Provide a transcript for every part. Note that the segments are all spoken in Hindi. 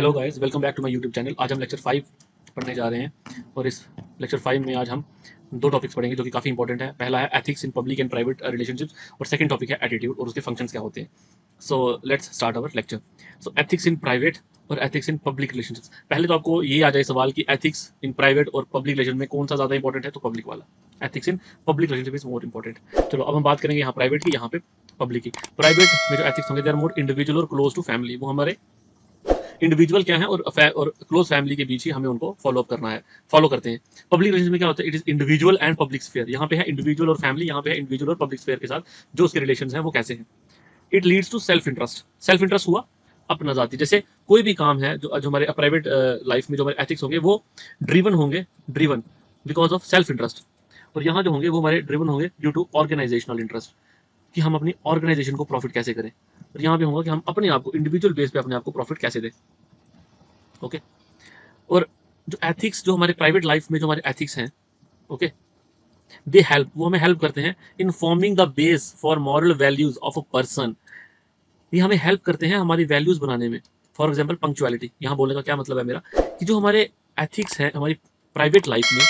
Hello guys, welcome back to my YouTube channel. आज हम लेक्चर 5 पढ़ने जा रहे हैं और इस लेक्चर 5 में आज हम दो टॉपिक्स पढ़ेंगे जो कि काफ़ी इंपॉर्टेंट है। पहला है ethics in public and private relationships और सेकंड टॉपिक है एटीट्यूड और उसके फंक्शंस क्या होते हैं। So let's start our lecture. So ethics in private और एथिक्स इन पब्लिक रिलेशनशिप्स। पहले तो आपको ये आ जाए सवाल कि एथिक्स इन प्राइवेट और पब्लिक रिलेशन में कौन सा ज़्यादा इंपॉर्टेंट है, तो पब्लिक वाला। Ethics in public relationship is more important. चलो अब हम बात करेंगे यहाँ प्राइवेट की, यहाँ पे पब्लिक की। प्राइवेट में जो एथिक्स होंगे दे आर मोर इंडिविजुअल और क्लोज टू फैमिली। वो हमारे इंडिविजुअल क्या है और क्लोज फैमिली के बीच ही हमें उनको फॉलो अप करना है, फॉलो करते हैं। पब्लिक रिलेशन में क्या होता है, it is individual and public sphere. यहाँ पे है इंडिविजुअल और फैमिली, यहाँ पे है इंडिविजुअल और पब्लिक स्फीयर के साथ जो उसके रिलेशन है वो कैसे हैं। It leads to self interest. Self interest हुआ अपना जाति। जैसे कोई भी काम है जो हमारे प्राइवेट लाइफ में जो हमारे एथिक्स होंगे वो ड्रिवन होंगे, driven because of self interest. और यहाँ जो होंगे वो हमारे ड्रिवन होंगे ड्यू टू ऑर्गेनाइजेशनल इंटरेस्ट, कि हम अपनी ऑर्गेनाइजेशन को प्रॉफिट कैसे करें। और यहाँ पे होगा कि हम अपने आप को इंडिविजुअल बेस पे अपने आप को प्रॉफिट कैसे दें। ओके। और जो एथिक्स जो हमारे प्राइवेट लाइफ में जो हमारे एथिक्स हैं, ओके, दे हेल्प, वो हमें हेल्प करते हैं in forming the base for moral values of a person. ये हमें हेल्प करते हैं हमारी वैल्यूज बनाने में। For example punctuality. यहाँ बोलने का क्या मतलब है मेरा, कि जो हमारे एथिक्स है हमारी प्राइवेट लाइफ में,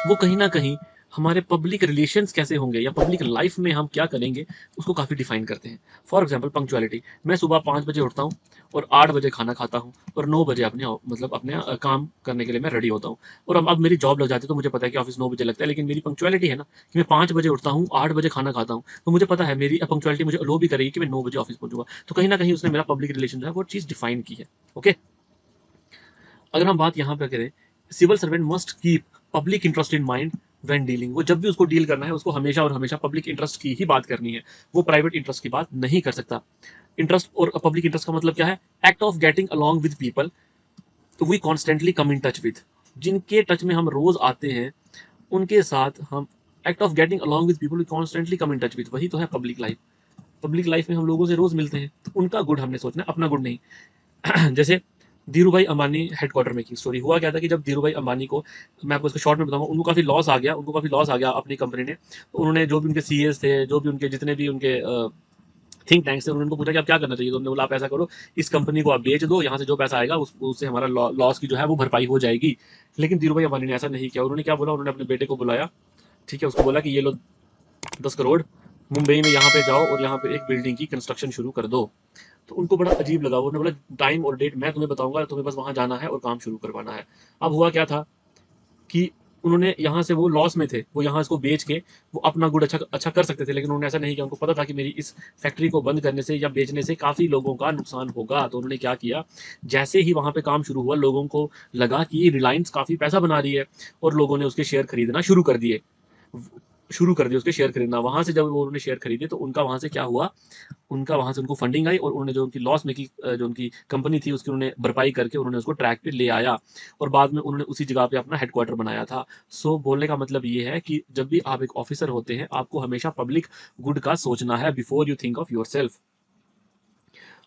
वो कहीं ना कहीं हमारे पब्लिक रिलेशंस कैसे होंगे या पब्लिक लाइफ में हम क्या करेंगे उसको काफ़ी डिफाइन करते हैं। For example punctuality. मैं सुबह 5 बजे उठता हूँ और 8 बजे खाना खाता हूँ और 9 बजे अपने काम करने के लिए मैं रेडी होता हूँ। और अब मेरी जॉब लग जाती है तो मुझे पता है कि ऑफिस 9 बजे लगता है, लेकिन मेरी पंक्चुअलिटी है ना कि मैं 5 बजे उठता हूँ, 8 बजे खाना खाता हूँ, तो मुझे पता है मेरी पंक्चुअलिटी मुझे अलो भी करेगी कि मैं 9 बजे ऑफिस पहुंचूंगा। तो कहीं ना कहीं उसने मेरा पब्लिक रिलेशन जो है वो चीज़ डिफाइन की है। ओके। अगर हम बात यहाँ पे करें, civil servant must keep public interest in mind when dealing. वो जब भी उसको डील करना है उसको हमेशा और हमेशा पब्लिक इंटरेस्ट की ही बात करनी है, वो प्राइवेट इंटरेस्ट की बात नहीं कर सकता। इंटरेस्ट और पब्लिक इंटरेस्ट का मतलब क्या है, act of getting along with people तो we constantly come in touch with. जिनके टच में हम रोज आते हैं उनके साथ हम, act of getting along with people we constantly come in touch with, वही तो है पब्लिक लाइफ। पब्लिक लाइफ में हम लोगों से रोज मिलते हैं तो उनका गुड हमने सोचना है, अपना गुड नहीं। जैसे धीरू भाई अंबानी हेडक्वार्टर मेकिंग स्टोरी। हुआ क्या था कि जब धीरू भाई अंबानी को, मैं आपको इसको शॉर्ट में बताऊंगा, उनको काफी लॉस आ गया, उनको काफी लॉस आ गया अपनी कंपनी ने। तो उन्होंने जो भी उनके सीएस थे, जो भी उनके जितने भी उनके थिंक टैंक्स थे, उन्होंने उनको पूछा कि आप क्या करना चाहिए। तो उन्होंने बोला आप ऐसा करो, इस कंपनी को आप बेच दो, यहाँ से जो पैसा आएगा उससे हमारा लॉस की जो है वो भरपाई हो जाएगी। लेकिन धीरू भाई अंबानी ने ऐसा नहीं किया। उन्होंने क्या बोला, उन्होंने अपने बेटे को बुलाया, ठीक है, उसको बोला कि ये लो 10 करोड़, मुंबई में यहाँ पे जाओ और यहाँ पे एक बिल्डिंग की कंस्ट्रक्शन शुरू कर दो। तो उनको बड़ा अजीब लगा। उन्होंने बोला टाइम और डेट मैं तुम्हें बताऊंगा, तुम्हें बस वहां जाना है और काम शुरू करवाना है। अब हुआ क्या था कि उन्होंने यहाँ से, वो लॉस में थे, वो यहाँ इसको बेच के वो अपना गुड अच्छा अच्छा कर सकते थे, लेकिन उन्होंने ऐसा नहीं किया। उनको पता था कि मेरी इस फैक्ट्री को बंद करने से या बेचने से काफी लोगों का नुकसान होगा। तो उन्होंने क्या किया, जैसे ही वहां पे काम शुरू हुआ लोगों को लगा कि रिलायंस काफी पैसा बना रही है और लोगों ने उसके शेयर खरीदना शुरू कर दिए उसके शेयर खरीदना। वहां से जब वो उन्होंने शेयर खरीदे तो उनका वहां से क्या हुआ, उनका वहां से उनको फंडिंग आई और उन्होंने जो उनकी लॉस मेकिंग जो उनकी कंपनी थी उसकी उन्होंने भरपाई करके उन्होंने उसको ट्रैक पे ले आया और बाद में उन्होंने उसी जगह पे अपना हेडक्वार्टर बनाया था। सो बोलने का मतलब ये है कि जब भी आप एक ऑफिसर होते हैं आपको हमेशा पब्लिक गुड का सोचना है before you think of your self.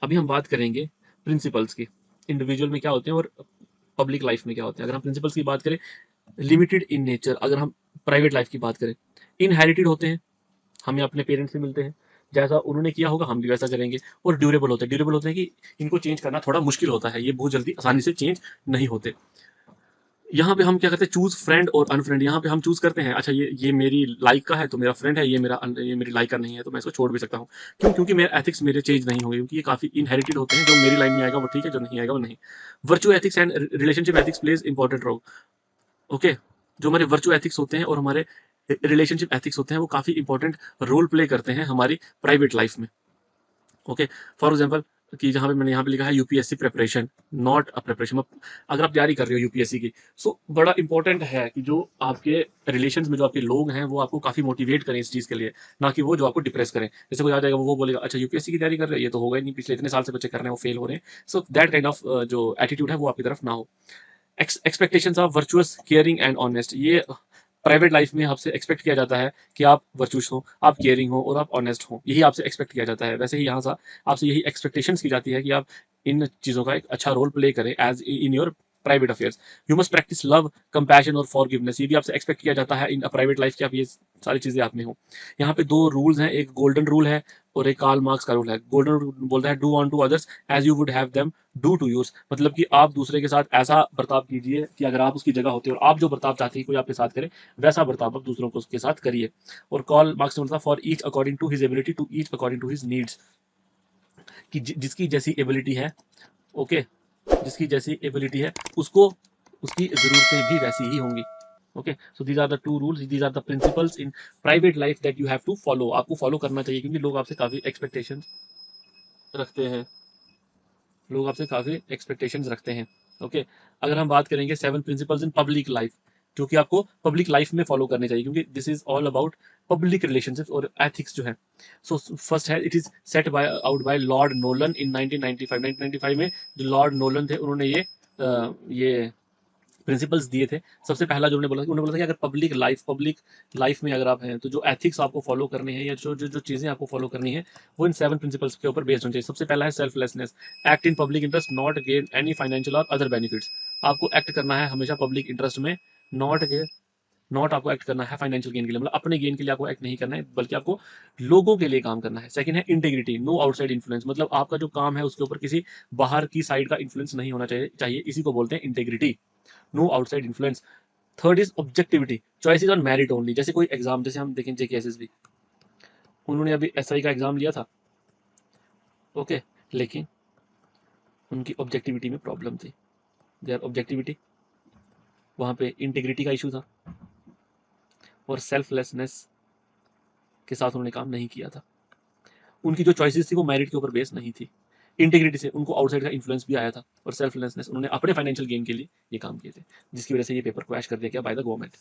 अभी हम बात करेंगे प्रिंसिपल्स की, इंडिविजुअल में क्या होते हैं और पब्लिक लाइफ में क्या होते हैं। अगर हम प्रिंसिपल्स की बात करें, लिमिटेड इन नेचर। अगर हम प्राइवेट लाइफ की बात करें, इनहेरिटेड होते हैं, हमें अपने पेरेंट्स से मिलते हैं, जैसा उन्होंने किया होगा हम भी वैसा करेंगे। और ड्यूरेबल होते हैं, ड्यूरेबल होते हैं कि इनको चेंज करना थोड़ा मुश्किल होता है, ये बहुत जल्दी आसानी से चेंज नहीं होते। यहाँ पे हम क्या करते हैं, चूज फ्रेंड और अनफ्रेंड। यहाँ पे हम चूज करते हैं, अच्छा ये मेरी लाइक का है तो मेरा फ्रेंड है, ये मेरी लाइक का नहीं है तो मैं इसको छोड़ भी सकता हूँ। क्यों? क्योंकि मेरे एथिक्स मेरे चेंज नहीं होंगे, क्योंकि ये काफी इनहेरिटेड होते हैं। जो मेरी लाइन में आएगा वो ठीक है, जो नहीं आएगा वो नहीं। Virtue ethics and relationship ethics plays important role. Okay. जो हमारे वर्चू एथिक्स होते हैं और हमारे रिलेशनशिप एथिक्स होते हैं वो काफी इंपॉर्टेंट रोल प्ले करते हैं हमारी प्राइवेट लाइफ में। ओके। फॉर एग्जाम्पल, कि जहाँ पे मैंने यहाँ पे लिखा है UPSC preparation, not a preparation. अगर आप तैयारी कर रहे हो यूपीएससी की, सो बड़ा इंपॉर्टेंट है कि जो आपके रिलेशन में जो आपके लोग हैं वो आपको काफी मोटिवेट करें इस चीज के लिए, ना कि वो जो आपको डिप्रेस करें। जैसे कोई आ जाएगा वो बोलेगा अच्छा यूपीएससी की तैयारी कर रहे हैं, ये तो होगा ही नहीं, पिछले इतने साल से बच्चे कर रहे हैं वो फेल हो रहे हैं। सो दैट काइंड ऑफ जो एटीट्यूड है वो आपकी तरफ ना हो। Expectations of virtuous, caring and honest. ये प्राइवेट लाइफ में आपसे एक्सपेक्ट किया जाता है कि आप वर्चुअस हो, आप केयरिंग हो और आप ऑनेस्ट हो, यही आपसे एक्सपेक्ट किया जाता है। वैसे ही यहाँ से आपसे यही एक्सपेक्टेशंस की जाती है कि आप इन चीज़ों का एक अच्छा रोल प्ले करें as in your private affairs. You must practice love, compassion और फॉरगिवनेस। ये भी आपसे एक्सपेक्ट किया जाता है इन अ प्राइवेट लाइफ कि आप ये सारी चीजें आप में हो। यहाँ पे दो रूल्स हैं, एक गोल्डन रूल है और एक कार्ल मार्क्स का रूल है। गोल्डन रूल बोलता है do unto others as you would have them do to yours, मतलब कि आप दूसरे के साथ ऐसा बर्ताव कीजिए कि अगर आप उसकी जगह होते और आप जो बर्ताव चाहते हैं कोई आपके साथ करे, वैसा बर्ताव आप दूसरों को उसके साथ करिए। और कार्ल मार्क्स ने बोलता for each according to his ability to each according to his needs, कि जिसकी जैसी एबिलिटी है, ओके, जिसकी जैसी एबिलिटी है उसको उसकी जरूरतें भी वैसी ही होंगी। Okay, so these are the two rules, these are the principles in private life that you have to follow. आपको फॉलो करना चाहिए क्योंकि लोग आपसे काफी एक्सपेक्टेशंस रखते हैं, लोग आपसे काफी एक्सपेक्टेशंस रखते हैं। ओके, अगर हम बात करेंगे 7 प्रिंसिपल्स इन पब्लिक लाइफ, जो कि आपको पब्लिक लाइफ में फॉलो करने चाहिए क्योंकि this is all about public relationships और एथिक्स जो है। सो फर्स्ट है, it is set by out by Lord Nolan in 1995 में। जो लॉर्ड नोलन थे उन्होंने ये प्रिंसिपल्स दिए थे। सबसे पहला जो उन्होंने बोला था कि अगर पब्लिक लाइफ में अगर आप हैं तो जो एथिक्स आपको फॉलो करने हैं या जो चीज़ें आपको फॉलो करनी है वो इन 7 प्रिंसिपल्स के ऊपर बेस्ड होनी चाहिए। सबसे पहला है selflessness, act in public interest, not gain any financial और अदर बेनिफिट्स। आपको एक्ट करना है हमेशा पब्लिक इंटरेस्ट में, नॉट नॉट आपको एक्ट करना है फाइनेंशियल गेन के लिए, मतलब अपने गेन के लिए आपको एक्ट नहीं करना है बल्कि आपको लोगों के लिए काम करना है। सेकंड है इंटीग्रिटी, नो आउटसाइड इन्फ्लुएंस, मतलब आपका जो काम है उसके ऊपर किसी बाहर की साइड का इन्फ्लुएंस नहीं होना चाहिए, इसी को बोलते हैं integrity, no outside influence. Third is objectivity, choices on merit only. जैसे कोई एग्जाम, जैसे हम देखें जेकेएसएसबी, उन्होंने अभी एसआई का एग्जाम लिया था, ओके, लेकिन उनकी ऑब्जेक्टिविटी में प्रॉब्लम थी, देयर ऑब्जेक्टिविटी, वहां पे इंटीग्रिटी का इशू था और सेल्फलेसनेस के साथ उन्होंने काम नहीं किया था। उनकी जो चॉइसेस थी वो मेरिट के ऊपर बेस नहीं थी, इंटीग्रिटी से उनको आउटसाइड का इन्फ्लुएंस भी आया था, और सेल्फलेसनेस, उन्होंने अपने फाइनेंशियल गेन के लिए ये काम किए थे, जिसकी वजह से ये पेपर क्रैश कर दिया गया बाय द गवर्नमेंट।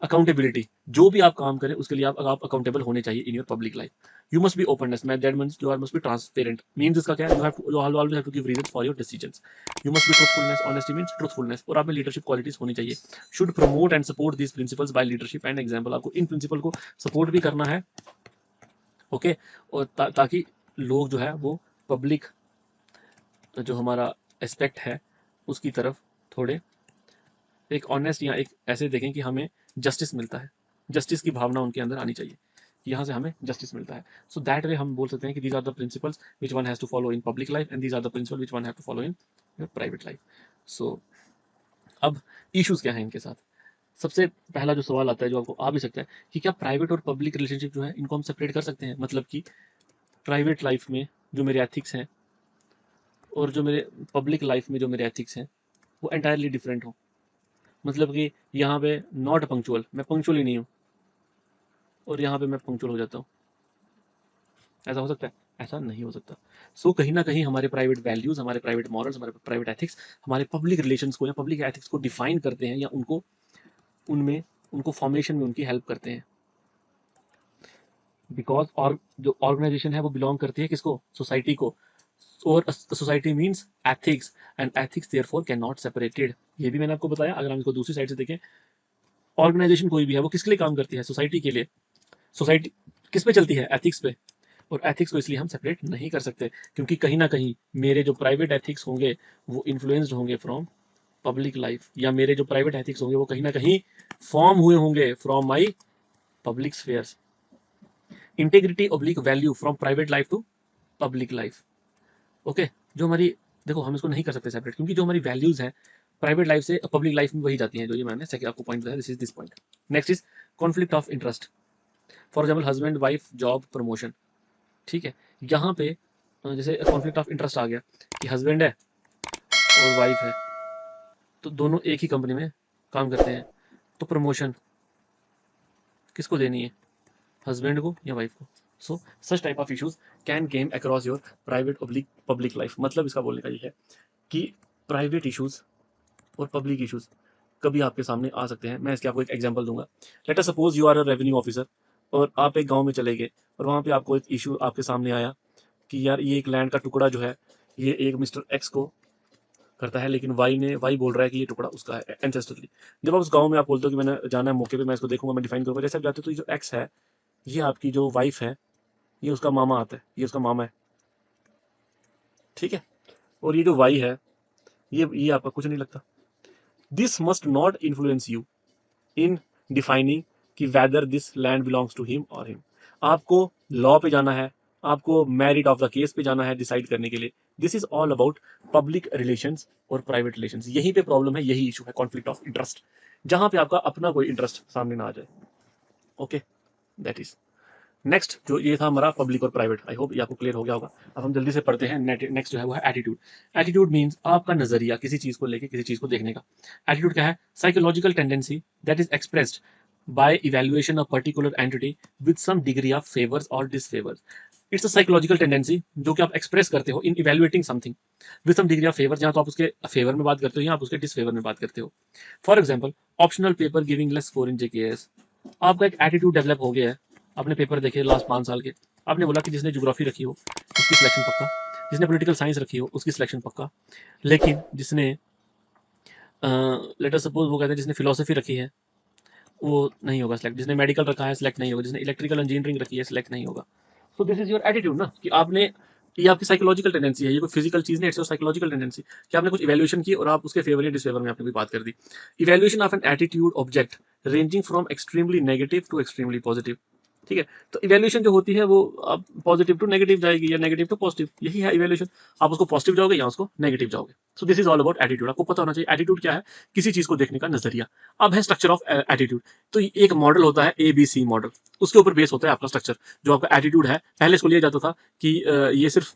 अकाउंटेबिलिटी, जो भी आप काम करें उसके लिए आप अकाउंटेबल होने चाहिए in your public life. You must be openness, मैं that means you are must be transparent, means इसका क्या है, you always have to give reasons for your decisions. You must be truthfulness, honesty means truthfulness, और आप में लीडरशिप क्वालिटीज होनी चाहिए। Should promote and support these principles by leadership and example, आपको इन प्रिंसिपल को सपोर्ट भी करना है, ओके, और ताकि लोग जो है वो पब्लिक जो हमारा एस्पेक्ट है उसकी तरफ थोड़े एक ऑनेस्ट या एक ऐसे देखें कि हमें जस्टिस मिलता है, जस्टिस की भावना उनके अंदर आनी चाहिए, यहाँ से हमें जस्टिस मिलता है। सो दैट वे हम बोल सकते हैं कि these are the principles which one has to follow in public life and these are the principle which one have to follow in private life. So अब इश्यूज क्या है इनके साथ। सबसे पहला जो सवाल आता है जो आपको आ भी सकता है कि क्या प्राइवेट और पब्लिक रिलेशनशिप जो है इनको हम सेपरेट कर सकते हैं, मतलब कि प्राइवेट लाइफ में जो मेरे एथिक्स हैं और जो मेरे पब्लिक लाइफ में जो मेरे एथिक्स हैं वो एंटायरली डिफरेंट हो, मतलब कि यहाँ पे नॉट पंक्चुअल, मैं पंक्चुअल ही नहीं हूँ, और यहाँ पे मैं पंक्चुअल हो जाता हूँ, ऐसा हो सकता है? ऐसा नहीं हो सकता। सो कहीं ना कहीं हमारे प्राइवेट वैल्यूज, हमारे प्राइवेट मॉरल्स, हमारे प्राइवेट एथिक्स हमारे पब्लिक रिलेशंस को या पब्लिक एथिक्स को डिफाइन करते हैं या उनको उनमें उनको फॉर्मेशन में उनकी हेल्प करते हैं, बिकॉज और जो ऑर्गेनाइजेशन है वो बिलोंग करती है किसको, सोसाइटी को, और society means ethics and ethics therefore can not separated. ये भी मैंने आपको बताया। अगर हम इसको दूसरी साइड से देखें, ऑर्गेनाइजेशन कोई भी है वो किसके लिए काम करती है, सोसाइटी के लिए। सोसाइटी किस पे चलती है, एथिक्स पे, और एथिक्स को इसलिए हम सेपरेट नहीं कर सकते क्योंकि कहीं ना कहीं मेरे जो प्राइवेट एथिक्स होंगे वो इन्फ्लुएंस्ड होंगे फ्रॉम पब्लिक लाइफ, या मेरे जो प्राइवेट एथिक्स होंगे वो कहीं ना कहीं फॉर्म हुए होंगे from my public spheres. Integrity oblique value from private life to public life, okay, जो हमारी, देखो हम इसको नहीं कर सकते सेपरेट क्योंकि जो हमारी वैल्यूज हैं प्राइवेट लाइफ से पब्लिक लाइफ में वही जाती हैं, जो ये मैंने सेकंड आपको पॉइंट बताया, this is this point. Next is conflict of interest, for example husband wife job promotion, ठीक है, यहाँ पे जैसे कॉन्फ्लिक्ट ऑफ इंटरेस्ट आ गया कि हस्बैंड है और वाइफ है, तो दोनों एक ही कंपनी में काम करते हैं, तो प्रमोशन किसको देनी है, हस्बैंड को या वाइफ को। So such type of issues can come across your private oblique public life, मतलब इसका बोलने का ये है कि प्राइवेट इश्यूज और पब्लिक इश्यूज कभी आपके सामने आ सकते हैं। मैं इसके आपको एक एग्जांपल दूंगा। Let us suppose you are a revenue officer और आप एक गांव में चले गए और वहां पे आपको एक इशू आपके सामने आया कि यार ये एक लैंड का टुकड़ा जो है ये एक मिस्टर एक्स को करता है, लेकिन वाई बोल रहा है कि ये टुकड़ा उसका है एंसेस्टरली। जब आप उस गांव में आप बोलते हो कि मैंने जाना है मौके पे, मैं इसको देखूंगा, मैं डिफाइन करूंगा, जैसे आप जाते हो तो ये जो एक्स है ये आपकी जो वाइफ है ये उसका मामा आता है, ये उसका मामा है, ठीक है, और ये जो वाई है ये आपका कुछ नहीं लगता, this must not influence you in defining कि whether this land belongs to him और हिम। आपको लॉ पे जाना है, आपको मेरिट ऑफ द केस पे जाना है डिसाइड करने के लिए। This is all about public relations और प्राइवेट रिलेशंस। यहीं पे प्रॉब्लम है, यही इशू है, कॉन्फ्लिक्ट ऑफ इंटरेस्ट, जहां पे आपका अपना कोई इंटरेस्ट सामने ना आ जाए। Okay, that is next. जो ये था हमारा पब्लिक और प्राइवेट, आई होप ये आपको क्लियर हो गया होगा। अब हम जल्दी से पढ़ते हैं। नेक्स्ट जो है वो है एटीट्यूड। एटीट्यूड मीन्स आपका नजरिया किसी चीज को लेके, किसी चीज को देखने का। एटीट्यूड क्या है? Psychological tendency that is expressed by evaluation of particular entity with some degree of favors or disfavors. It's a psychological tendency जो कि आप एक्सप्रेस करते हो in evaluating something with some degree of favor, जहाँ तो आप उसके फेवर में बात करते हो या आप उसके डिसफेवर में बात करते हो। For example, optional paper giving less score in JKS. आपका एक एटीट्यूड डेवलप हो गया है, आपने पेपर देखे लास्ट 5 साल के, आपने बोला कि जिसने ज्योग्राफी रखी हो उसकी सिलेक्शन पक्का, जिसने पॉलिटिकल साइंस रखी हो उसकी सिलेक्शन पक्का, लेकिन जिसने लेटर सपोज वो कहते हैं जिसने फिलोसफी रखी है वो नहीं होगा सिलेक्ट, जिसने मेडिकल रखा है सिलेक्ट नहीं होगा, जिसने इलेक्ट्रिकल इंजीनियरिंग रखी है सिलेक्ट नहीं होगा। So this is your attitude ना, कि आपने, ये आपकी साइकोलॉजिकल टेंडेंसी है, ये कोई फिजिकल चीज नहीं, इट्स योर साइकोलॉजिकल टेंडेंसी कि आपने कुछ इवैल्यूएशन की और आप उसके फेवर या डिसफेवर में आपने कोई बात कर दी। Evaluation of an attitude object ranging from extremely negative to extremely positive. ठीक है, तो इवैल्यूएशन जो होती है वो आप पॉजिटिव टू नेगेटिव जाएगी या नेगेटिव टू पॉजिटिव, यही है इवैल्यूएशन। आप उसको पॉजिटिव जाओगे या उसको नेगेटिव जाओगे। So this is all about attitude. आपको पता होना चाहिए एटीट्यूड क्या है, किसी चीज को देखने का नजरिया। अब है स्ट्रक्चर ऑफ एटीट्यूड। तो एक मॉडल होता है ABC मॉडल, उसके ऊपर बेस होता है आपका स्ट्रक्चर। जो आपका एटीट्यूड है, पहले इसको लिया जाता था कि ये सिर्फ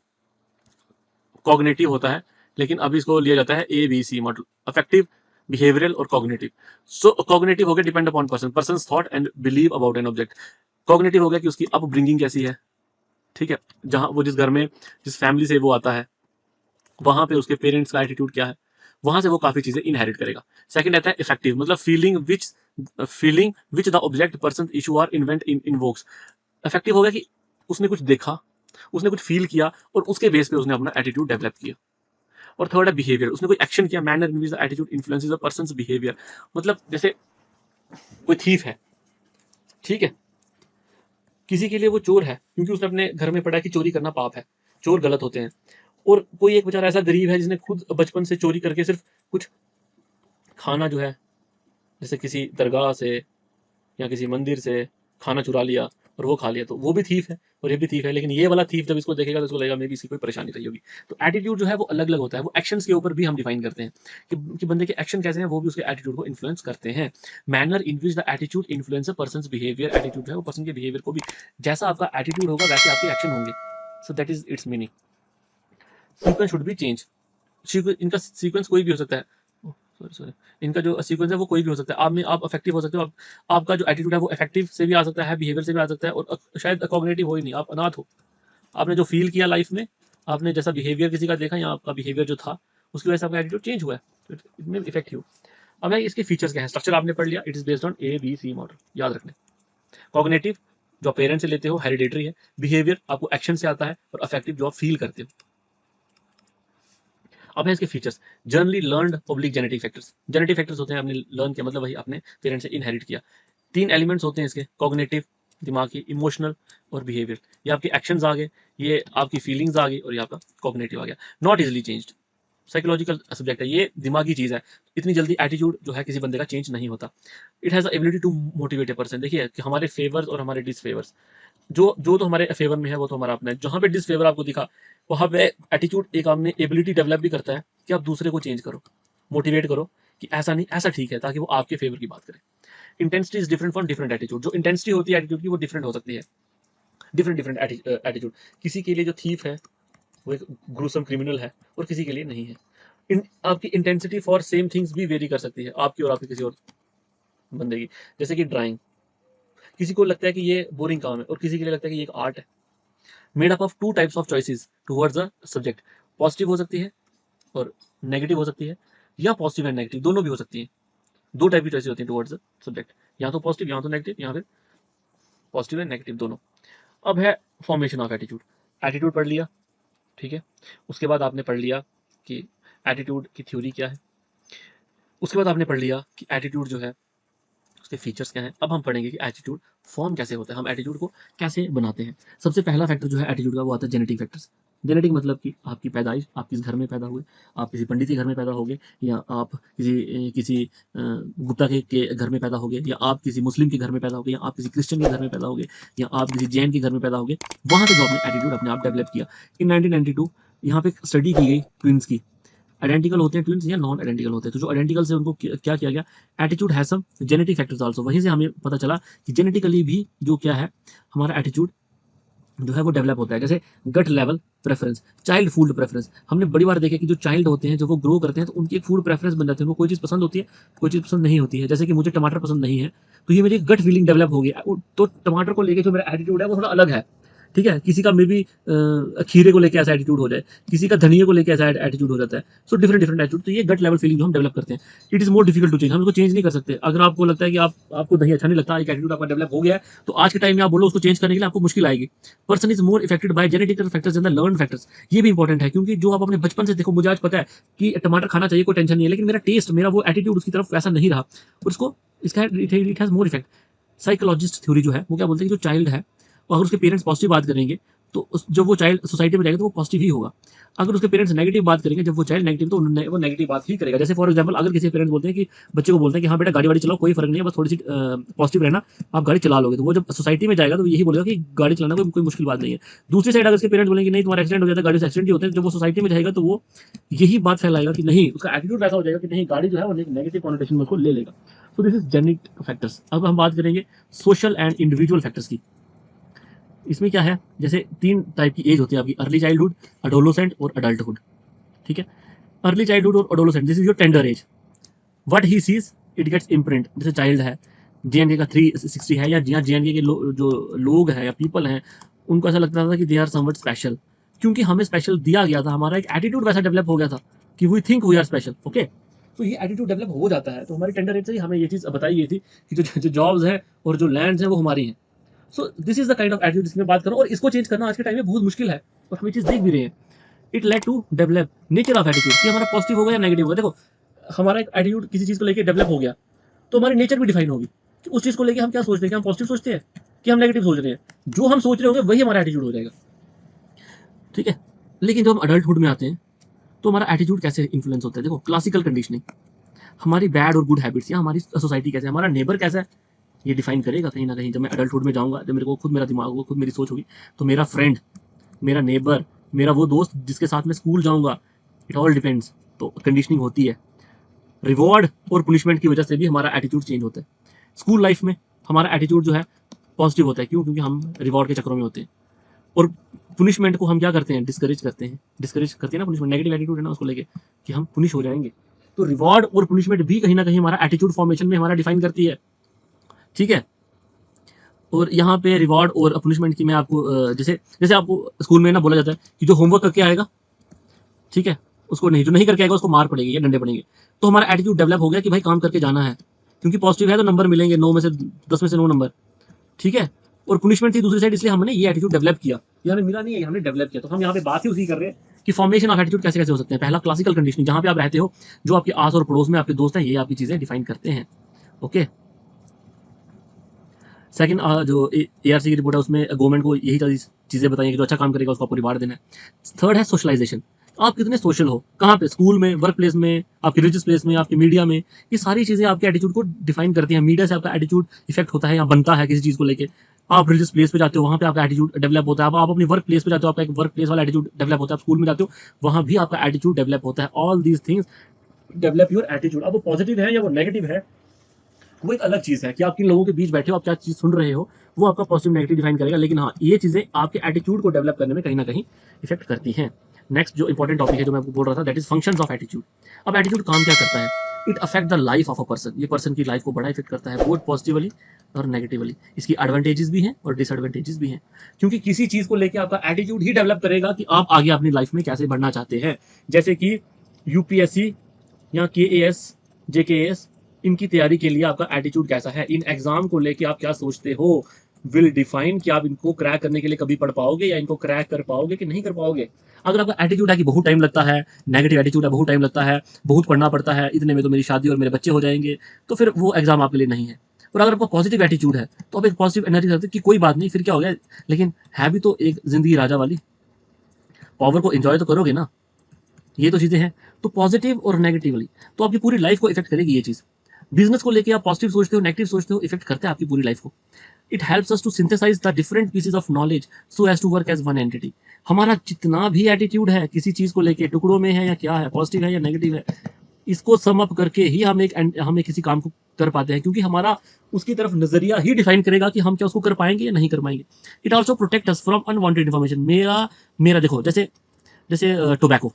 कॉग्निटिव होता है, लेकिन अभी इसको लिया जाता है ABC मॉडल, अफेक्टिव, बिहेवियरल और कॉग्निटिव। सो कॉग्निटिव हो गया depend upon person, person thought and believe about an object. Cognitive हो गया कि उसकी अपब्रिंगिंग कैसी है, ठीक है, जहां वो जिस घर में, जिस फैमिली से वो आता है, वहां पे उसके पेरेंट्स का एटीट्यूड क्या है, वहां से वो काफी चीजें इनहेरिट करेगा। सेकंड आता है इफेक्टिव, मतलब feeling which the object person issue are invent in invokes. Effective हो गया कि उसने कुछ देखा, उसने कुछ फील किया और उसके बेस पे उसने अपना एटीट्यूड डेवलप किया। और थर्ड है बिहेवियर, उसने कोई एक्शन किया, manner in which the attitude influences the persons behaviour. मतलब जैसे कोई थीफ है, ठीक है, किसी के लिए वो चोर है क्योंकि उसने अपने घर में पढ़ा कि चोरी करना पाप है, चोर गलत होते हैं। और कोई एक बेचारा ऐसा गरीब है जिसने खुद बचपन से चोरी करके सिर्फ कुछ खाना जो है, जैसे किसी दरगाह से या किसी मंदिर से खाना चुरा लिया और वो खा लिया, तो वो भी थीफ है और ये भी थीफ है। लेकिन ये वाला थीफ जब इसको देखेगा तो इसको लगेगा मे भी इसकी कोई परेशानी रही होगी। तो एटीट्यूड जो है वो अलग अलग होता है, वो एक्शंस के ऊपर भी हम डिफाइन करते हैं कि बंदे के एक्शन कैसे हैं, वो भी उसके एटीट्यूड को इन्फ्लुएंस करते हैं। Manner in which the attitude influence a persons behaviour, attitude है वो पर्सन के बिहेवियर को भी, जैसा आपका एटीट्यूड होगा वैसे आपके एक्शन होंगे। So that is it's meaning. Sequence should be change. इनका सीक्वेंस कोई भी हो सकता है, सॉरी सॉरी, इनका जो सीक्वेंस है वो कोई भी हो सकता है। आप अफेक्टिव हो सकते हो, आपका जो एटीट्यूड है वो इफेक्टिव से भी आ सकता है, बिहेवियर से भी आ सकता है, और शायद कॉग्निटिव हो ही नहीं, आप अनाथ हो। आपने जो फील किया लाइफ में, आपने जैसा बिहेवियर किसी का देखा या आपका बिहेवियर जो था उसकी वजह से आपका एटीट्यूड चेंज हुआ है, तो इट में इफेक्ट यू। अब है इसके फीचर्स क्या है, स्ट्रक्चर आपने पढ़ लिया, it is based on ABC model, याद रखने। कॉग्निटिव जो पेरेंट्स से लेते हो, हेरिडेटरी है। बिहेवियर आपको एक्शन से आता है, और अफेक्टिव जो आप फील करते हो। अब है इसके features, generally learned public genetic factors. Genetic factors होते हैं आपने लर्न किया, मतलब वही आपने पेरेंट्स से इनहेरिट किया। 3 एलिमेंट्स होते हैं इसके, कॉग्निटिव दिमाग की, इमोशनल और बिहेवियर। ये आपके एक्शंस आ गए, ये आपकी फीलिंग्स आ गई, और ये आपका कॉग्निटिव आ गया। Not easily changed, psychological subject है, ये दिमागी चीज है। इतनी जल्दी एटीट्यूड जो है किसी बंदे का चेंज नहीं होता। It has the ability to motivate a person. देखिए कि हमारे फेवर्स और हमारे डिसफेवर्स, जो जो तो हमारे फेवर में है वो तो हमारा अपना है, जहां पे डिसफेवर आपको दिखा वहां पे एटीट्यूड एक आपने एबिलिटी डेवलप भी करता है कि आप दूसरे को चेंज करो, मोटिवेट करो कि ऐसा नहीं, ऐसा ठीक है, ताकि वो आपके फेवर की बात करे। Intensity is different from different attitude. जो इंटेंसिटी होती है एटीट्यूड की वो डिफरेंट हो सकती है, डिफरेंट डिफरेंट एटीट्यूड। किसी के लिए जो थीफ है वो एक ग्रूसम क्रिमिनल है, और किसी के लिए नहीं है। आपकी इंटेंसिटी फॉर सेम थिंग्स भी वेरी कर सकती है, आपकी और आपके किसी और बंदे की। जैसे कि ड्राइंग, किसी को लगता है कि ये बोरिंग काम है और किसी के लिए लगता है कि ये एक आर्ट है। Made up of 2 types of choices towards the subject. Positive हो सकती है और नेगेटिव हो सकती है, या पॉजिटिव एंड नेगेटिव दोनों भी हो सकती है। 2 टाइप की चॉइसेस होती है टुवर्ड्स द सब्जेक्ट, या तो पॉजिटिव या तो नेगेटिव, या फिर पॉजिटिव एंड नेगेटिव दोनों। अब है फॉर्मेशन ऑफ एटीट्यूड। एटीट्यूड पढ़ लिया, ठीक है। उसके बाद आपने पढ़ लिया कि एटीट्यूड की थ्योरी क्या है। उसके बाद आपने पढ़ लिया कि एटीट्यूड जो है उसके फीचर्स क्या हैं। अब हम पढ़ेंगे कि एटीट्यूड फॉर्म कैसे होता है, हम एटीट्यूड को कैसे बनाते हैं। सबसे पहला फैक्टर जो है एटीट्यूड का वो आता है जेनेटिक फैक्टर्स। जेनेटिक मतलब कि आपकी पैदाइश, आप किस घर में पैदा हुए, आप किसी पंडित के घर में पैदा हो गए, या आप किसी गुप्ता के घर में पैदा हो गए, या आप किसी मुस्लिम के घर में पैदा हो गए, या आप किसी क्रिश्चियन के घर में पैदा हो गए, या आप किसी जैन के घर में पैदा हो गए, वहाँ से जो आपने एटीट्यूड अपने आप डेवलप किया। इन 1992 यहाँ पे स्टडी की गई ट्विंस की, आइडेंटिकल होते हैं ट्विंस या नॉन आइडेंटिकल होते हैं। तो जो आइडेंटिकल से उनको क्या किया गया, attitude has some genetic factors also. वहीं से हमें पता चला कि जेनेटिकली भी जो क्या है, हमारा एटीट्यूड जो है वो डेवलप होता है। जैसे gut level preference, child food preference, हमने बड़ी बार देखा कि जो चाइल्ड होते हैं, जो वो ग्रो करते हैं, तो उनकी एक फूड प्रेफरेंस बन जाती है, उनको कोई चीज़ पसंद होती है, कोई चीज़ पसंद नहीं होती है। जैसे कि मुझे टमाटर पसंद नहीं है, तो ये मेरी गट फीलिंग डेवलप हो गई, तो टमाटर को लेके जो मेरा एटीट्यूड है वो थोड़ा अलग है। ठीक है, किसी का मे बी खीरे को लेके ऐसा एटीट्यूड हो जाए, किसी का धनिया को लेके ऐसा एटीट्यूड हो जाता है। सो डिफरेंट डिफरेंट एटीट्यूड, तो ये गट लेवल फीलिंग जो हम डेवलप करते हैं, it is more difficult to change. हम इसको चेंज नहीं कर सकते। अगर आपको लगता है कि आपको दही अच्छा नहीं लगता, एक एटीट्यूड आपका डेवलप हो गया है, तो आज के टाइम में आप बोलो उसको चेंज करने के लिए आपको मुश्किल आएगी। Person is more affected by genetical factors and the learn factors. ये भी इंपॉर्टेंट है, क्योंकि जो आप अपने बचपन से देखो, मुझे आज पता है कि टमाटर खाना चाहिए, कोई टेंशन नहीं है, लेकिन मेरा टेस्ट, मेरा वो एटीट्यूड उसकी तरफ वैसा नहीं रहा, और उसको इसका it has more effect. Psychologist theory जो है वो क्या बोलते हैं कि जो चाइल्ड है, अगर उसके पेरेंट्स पॉजिटिव बात करेंगे, तो जब वो चाइल्ड सोसाइटी में जाएगा तो वो पॉजिटिव ही होगा। अगर उसके पेरेंट्स नेगेटिव बात करेंगे, जब वो चाइल्ड नेगेटिव, तो वो नेगेटिव बात ही करेगा। जैसे फॉर एग्जांपल, अगर किसी पेरेंट्स बोलते हैं कि बच्चे को बोलते हैं कि हाँ बेटा गाड़ी वाड़ी चलाओ, कोई फर्क नहीं है, बस थोड़ी सी पॉजिटिव रहना, आप गाड़ी चला लोगे, तो वो जब सोसाइटी में जाएगा तो यही बोलेगा कि गाड़ी चलाना कोई मुश्किल बात नहीं है। दूसरी साइड अगर उसके पेरेंट्स बोलेंगे नहीं तुम्हारा एक्सीडेंट हो जाता है, गाड़ी से एक्सीडेंट ही होते हैं, जब वो सोसाइटी में जाएगा तो वो यही बात फैलाएगा कि नहीं, उसका एटीट्यूड वैसा हो जाएगा कि नहीं, गाड़ी जो है वो नेगेटिव कॉनोटेशन में उसको ले लेगा। So this is genetic factors. अब हम बात करेंगे सोशल एंड इंडिविजुअल फैक्टर्स की। इसमें क्या है, जैसे 3 टाइप की एज होती है आपकी, अर्ली चाइल्डहुड, अडोलोसेंट और अडल्टहुड। ठीक है, अर्ली चाइल्डहुड और adolescent, this is your tender age. What he sees it gets imprint. जैसे चाइल्ड है, जेएनके का 360 है, या जेएनके के जो लोग हैं या पीपल हैं, उनको ऐसा लगता था कि दे आर समवट स्पेशल, क्योंकि हमें स्पेशल दिया गया था, हमारा एक एटीट्यूड वैसा डेवलप हो गया था कि we think we are special. Okay, तो ये एटीट्यूड डेवलप हो जाता है। तो हमारी टेंडर एज से ही हमें ये चीज़ बताई गई थी कि जो जॉब्स हैं और जो लैंड्स हैं वो हमारी हैं। So this is the kind of attitude जिसकी मैं बात कर रहा हूँ, और इसको चेंज करना आज के टाइम में बहुत मुश्किल है, और हम ये चीज़ देख भी रहे हैं। It led to develop nature of attitude, कि हमारा पॉजिटिव होगा या नेगेटिव होगा। देखो, हमारा एक एटीट्यूड किसी चीज़ को लेकर डेवलप हो गया, तो हमारी नेचर भी डिफाइन होगी कि उस चीज़ को लेकर हम क्या सोचते हैं, कि हम पॉजिटिव सोचते हैं कि हम नेगेटिव सोच रहे हैं। जो हम सोच रहे होंगे वही हमारा एटीट्यूड हो जाएगा। ठीक है, लेकिन जब हम अडल्टहुड में आते हैं तो हमारा एटीट्यूड कैसे इन्फ्लुएंस होता है। देखो, क्लासिकल कंडीशनिंग, हमारी बैड और गुड हैबिट्स, या हमारी सोसाइटी कैसे, हमारा नेबर कैसा है, ये डिफाइन करेगा कहीं ना कहीं। जब मैं अडल्टहुड में जाऊंगा, जब मेरे को खुद मेरा दिमाग होगा, खुद मेरी सोच होगी, तो मेरा फ्रेंड, मेरा नेबर, मेरा वो दोस्त जिसके साथ मैं स्कूल जाऊंगा, इट ऑल डिपेंड्स। तो कंडीशनिंग होती है। रिवॉर्ड और पुनिशमेंट की वजह से भी हमारा एटीट्यूड चेंज होता है। स्कूल लाइफ में हमारा एटीट्यूड जो है पॉजिटिव होता है, क्यों, क्योंकि हम रिवॉर्ड के चक्रों में होते हैं, और पुनिशमेंट को हम क्या करते हैं, डिस्करेज करते हैं। डिस्करेज करते हैं ना, पुनिशमेंट नेगेटिव एटीट्यूड है ना उसको लेके, कि हम पुनिश हो जाएंगे। तो रिवॉर्ड और पुनिशमेंट भी कहीं ना कहीं हमारा एटीट्यूड फॉर्मेशन में हमारा डिफाइन करती है। ठीक है, और यहाँ पे रिवॉर्ड और पनिशमेंट की मैं आपको जैसे जैसे आपको स्कूल में ना बोला जाता है कि जो होमवर्क करके आएगा, ठीक है, उसको नहीं, जो नहीं करके आएगा उसको मार पड़ेगी या डंडे पड़ेंगे। तो हमारा एटीट्यूड डेवलप हो गया कि भाई काम करके जाना है, क्योंकि पॉजिटिव है तो नंबर मिलेंगे, 9 में से 10 में से 9 नंबर। ठीक है, और पुनिशमेंट थी दूसरी साइड, इसलिए हमने ये एटीट्यूड डेवलप किया। ये हमें मिला नहीं है, हमने डेवलप किया। तो हम यहाँ पे बात ही उसी कर रहे हैं कि फॉर्मेशन ऑफ एटीट्यूड कैसे कैसे हो सकते हैं। पहला क्लासिकल कंडीशनिंग, जहाँ पे आप रहते हो, जो आपके आस और पड़ोस में आपके दोस्त हैं, ये आपकी चीजें डिफाइन करते हैं। ओके, सेकंड, जो एआरसी की रिपोर्ट है उसमें गवर्नमेंट को यही चीजें बताइए कि जो अच्छा काम करेगा उसको आपको रिवार्ड देना है। थर्ड है सोशलाइजेशन, आप कितने सोशल हो, कहाँ पे, स्कूल में, वर्क प्लेस में, आपके रिलीजियस प्लेस में, आपके मीडिया में, ये सारी चीजें आपके एटीट्यूड को डिफाइन करती हैं। मीडिया से आपका एटीट्यूड इफेक्ट होता है या बनता है किसी चीज को लेके। आप रिलीजियस प्लेस पे जाते हो, वहाँ पे आपका एटीट्यूड डेवलप होता है। आप अपनी वर्क प्लेस पे जाते हो, आपका एक वर्क प्लेस वाला एटीट्यूड डेवलप होता है। आप स्कूल में जाते हो, वहाँ भी आपका एटीट्यूड डेवलप होता है। All these things develop your attitude. अब वो पॉजिटिव है या वो नेगेटिव है, वो एक अलग चीज है कि आप किन लोगों के बीच बैठे हो, आप क्या चीज सुन रहे हो, वो आपका पॉजिटिव नेगेटिव डिफाइन करेगा। लेकिन हाँ, ये चीजें आपके एटीट्यूड को डेवलप करने में कहीं ना कहीं इफेक्ट करती हैं। नेक्स्ट जो इंपॉर्टेंट टॉपिक है जो मैं आपको बोल रहा था, that is functions of attitude. अब एटीट्यूड काम क्या करता है, it affect the life of a person. ये पर्सन की लाइफ को बड़ा इफेक्ट करता है, बोथ पॉजिटिवली और नेगेटिवली। इसकी एडवांटेजेस भी हैं और डिसएडवांटेजेस भी हैं, क्योंकि किसी चीज को लेकर आपका एटीट्यूड ही डेवलप करेगा कि आप आगे अपनी लाइफ में कैसे बढ़ना चाहते हैं। जैसे कि यूपीएससी या केएएस, जेकेएस, इनकी तैयारी के लिए आपका एटीट्यूड कैसा है, इन एग्जाम को लेके आप क्या सोचते हो, विल डिफाइन कि आप इनको क्रैक करने के लिए कभी पढ़ पाओगे या इनको क्रैक कर पाओगे कि नहीं कर पाओगे। अगर आपका एटीट्यूड है कि बहुत टाइम लगता है, नेगेटिव एटीट्यूड है बहुत टाइम लगता है, बहुत पढ़ना पड़ता है, इतने में तो मेरी शादी और मेरे बच्चे हो जाएंगे, तो फिर वो एग्जाम आपके लिए नहीं है। और अगर आपका पॉजिटिव एटीट्यूड है तो आप एक पॉजिटिव एनर्जी रखते कि कोई बात नहीं, फिर क्या हो गया, लेकिन है भी तो एक जिंदगी राजा वाली। पावर को एंजॉय तो करोगे ना, ये तो चीज़ें हैं। तो पॉजिटिव और नेगेटिवली तो आपकी पूरी लाइफ को इफेक्ट करेगी ये चीज़। बिजनेस को लेके आप पॉजिटिव सोचते हो, नेगेटिव सोचते हो, इफेक्ट करते हैं आपकी पूरी लाइफ को। It helps us to synthesize the different pieces of knowledge so as to work as one entity. हमारा जितना भी एटीट्यूड है किसी चीज़ को लेके, टुकड़ों में है या क्या है, पॉजिटिव है या नेगेटिव है, इसको सम अप करके ही हम एक किसी काम को कर पाते हैं, क्योंकि हमारा उसकी तरफ नजरिया ही डिफाइन करेगा कि हम क्या उसको कर पाएंगे या नहीं कर पाएंगे। It also protect us from unwanted information. मेरा मेरा देखो, जैसे जैसे टोबैको,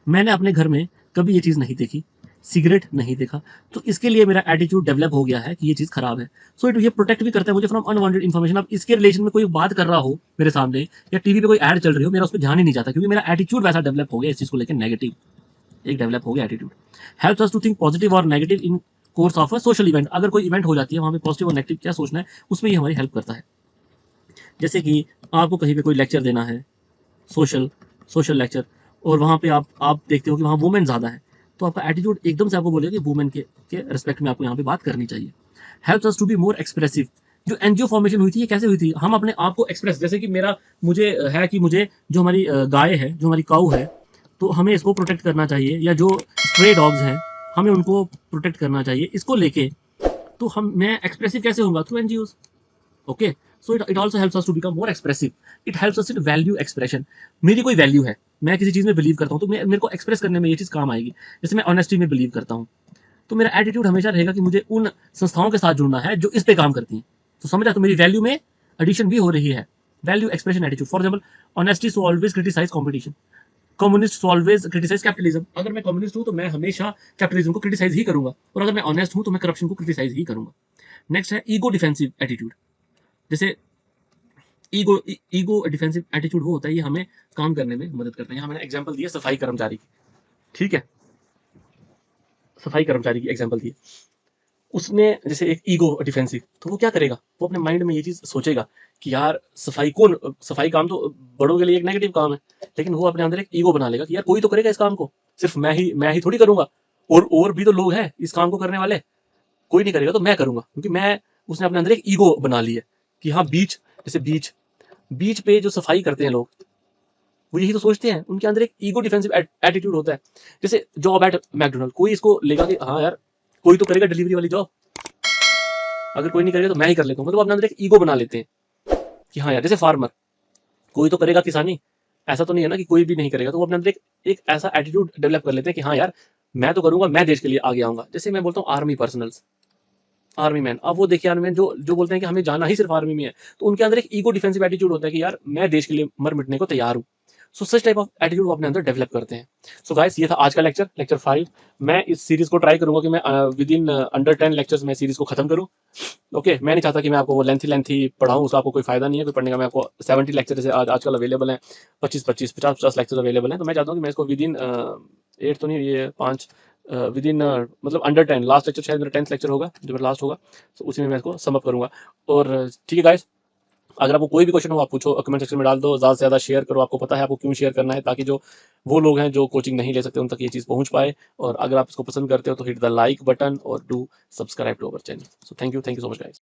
मैंने अपने घर में कभी ये चीज़ नहीं देखी, सिगरेट नहीं देखा, तो इसके लिए मेरा एटीट्यूड डेवलप हो गया है कि ये चीज़ खराब है। सो इट ये प्रोटेक्ट भी करता है मुझे फ्रॉम अनवांटेड इन्फॉर्मेशन। अब इसके रिलेशन में कोई बात कर रहा हो मेरे सामने, या टीवी पे कोई ऐड चल रही हो, मेरा उस पर ध्यान ही नहीं जाता, क्योंकि मेरा एटीट्यूड वैसा डेवलप हो गया इस चीज़ को लेकर, नेगेटिव एक डेवलप हो गया attitude. Helps us to think positive और negative in course of a social event. अगर कोई इवेंट हो जाती है, वहाँ पे पॉजिटिव और नेगेटिव क्या सोचना है, उसमें ये हमारी हेल्प करता है। जैसे कि आपको कहीं पे कोई लेक्चर देना है, सोशल सोशल लेक्चर, और वहाँ पे आप देखते हो कि वहाँ वुमेन ज़्यादा है, तो आपका एटीट्यूड एकदम से आपको बोलेगा कि वुमेन के रिस्पेक्ट में आपको यहाँ पे बात करनी चाहिए। Helps us to be more expressive. जो एनजीओ फॉर्मेशन हुई थी, ये कैसे हुई थी, हम अपने आप को एक्सप्रेस, जैसे कि मेरा मुझे है कि मुझे जो हमारी गाय है, जो हमारी काऊ है, तो हमें इसको प्रोटेक्ट करना चाहिए, या जो स्ट्रे डॉग्स हैं हमें उनको प्रोटेक्ट करना चाहिए, इसको लेके तो मैं एक्सप्रेसिव कैसे होऊंगा, through NGO. Okay, so it also helps us to become more expressive. It helps us in value expression. मेरी कोई वैल्यू है, मैं किसी चीज़ में बिलीव करता हूँ, तो मेरे को एक्सप्रेस करने में ये चीज़ काम आएगी। जैसे मैं ऑनेस्टी में बिलीव करता हूँ, तो मेरा एटीट्यूड हमेशा रहेगा कि मुझे उन संस्थाओं के साथ जुड़ना है जो इस पे काम करती हैं। तो समझा, तो मेरी वैल्यू में एडिशन भी हो रही है। Value expression attitude, for example honesty so always criticize competition, communist always criticize capitalism. अगर मैं कम्युनिस्ट हूँ तो मैं हमेशा कैपिटलिज्म को क्रिटिसाइज ही करूंगा, और अगर मैं ऑनेस्ट हूँ तो मैं करप्शन को क्रिटिसाइज ही करूंगा। नेक्स्ट है ईगो डिफेंसिव एटीट्यूड। जैसे ईगो डिफेंसिव एटीट्यूड वो होता है, ये हमें काम करने में मदद करता है। यहाँ मैंने एग्जांपल दिया सफाई कर्मचारी की, ठीक है, सफाई कर्मचारी की एग्जांपल दी। उसने जैसे एक ईगो डिफेंसिव, तो वो क्या करेगा, वो अपने माइंड में ये चीज सोचेगा कि यार सफाई काम तो बड़ों के लिए एक नेगेटिव काम है, लेकिन वो अपने अंदर एक ईगो बना लेगा कि यार कोई तो करेगा इस काम को, सिर्फ मैं ही थोड़ी करूंगा, और भी तो लोग हैं इस काम को करने वाले, कोई नहीं करेगा तो मैं करूंगा, क्योंकि मैं उसने अपने अंदर एक ईगो बना ली है कि हाँ बीच बीच पे जो सफाई करते हैं लोग, वो यही तो सोचते हैं, उनके अंदर एक ईगो डिफेंसिव एटीट्यूड होता है। जैसे जॉब एट मैकडोनल्ड, कोई इसको लेगा कि हाँ यार कोई तो करेगा डिलीवरी वाली जॉब, अगर कोई नहीं करेगा तो मैं ही कर लेता हूँ, मतलब अपने अंदर एक ईगो बना लेते हैं कि हाँ यार, जैसे फार्मर, कोई तो करेगा किसानी, ऐसा तो नहीं है ना कि कोई भी नहीं करेगा, तो वो अपने अंदर एक ऐसा एटीट्यूड डेवलप कर लेते हैं कि हाँ यार मैं तो करूंगा, मैं देश के लिए आगे आऊंगा। जैसे मैं बोलता हूँ आर्मी पर्सनल्स, आर्मी मैन, अब वो देखिए आर्मी मैन जो जो बोलते हैं कि हमें जाना ही सिर्फ आर्मी में है, तो उनके अंदर एक ईगो डिफेंसिव एटीट्यूड होता है कि यार मैं देश के लिए मर मिटने को तैयार हूँ। सो सच टाइप ऑफ एटीट्यूड वो अपने अंदर डेवलप करते हैं। सो गाइस, ये था आज का लेक्चर 5। मैं इस सीरीज को ट्राई करूंगा कि मैं विद इन अंडर 10 लेक्चर्स में सीरीज को खत्म करूं। ओके, मैं नहीं चाहता कि मैं आपको वो लेंथी पढ़ाऊं, उसका आपको कोई फायदा नहीं है कोई पढ़ने का। मैं आपको 70 लेक्चर जैसे आजकल अवेलेबल है, 25-50 लेक्चर अवेलेबल है, तो मैं चाहता हूँ कि मैं इसको विद इन 8 तो नहीं, ये 5 विद इन मतलब अंडर 10, लास्ट लेक्चर शायद मेरा 10th लेक्चर होगा जो मेरा लास्ट होगा, तो उसी में मैं इसको समअप करूंगा। और ठीक है गाइस, अगर आपको कोई भी क्वेश्चन हो आप पूछो, कमेंट सेक्शन में डाल दो, ज़्यादा से ज़्यादा शेयर करो, आपको पता है आपको क्यों शेयर करना है, ताकि जो वो लोग हैं जो कोचिंग नहीं ले सकते उन तक ये चीज़ पहुंच पाए। और अगर आप इसको पसंद करते हो तो हिट द लाइक बटन और do subscribe to our channel. So thank you so much guys.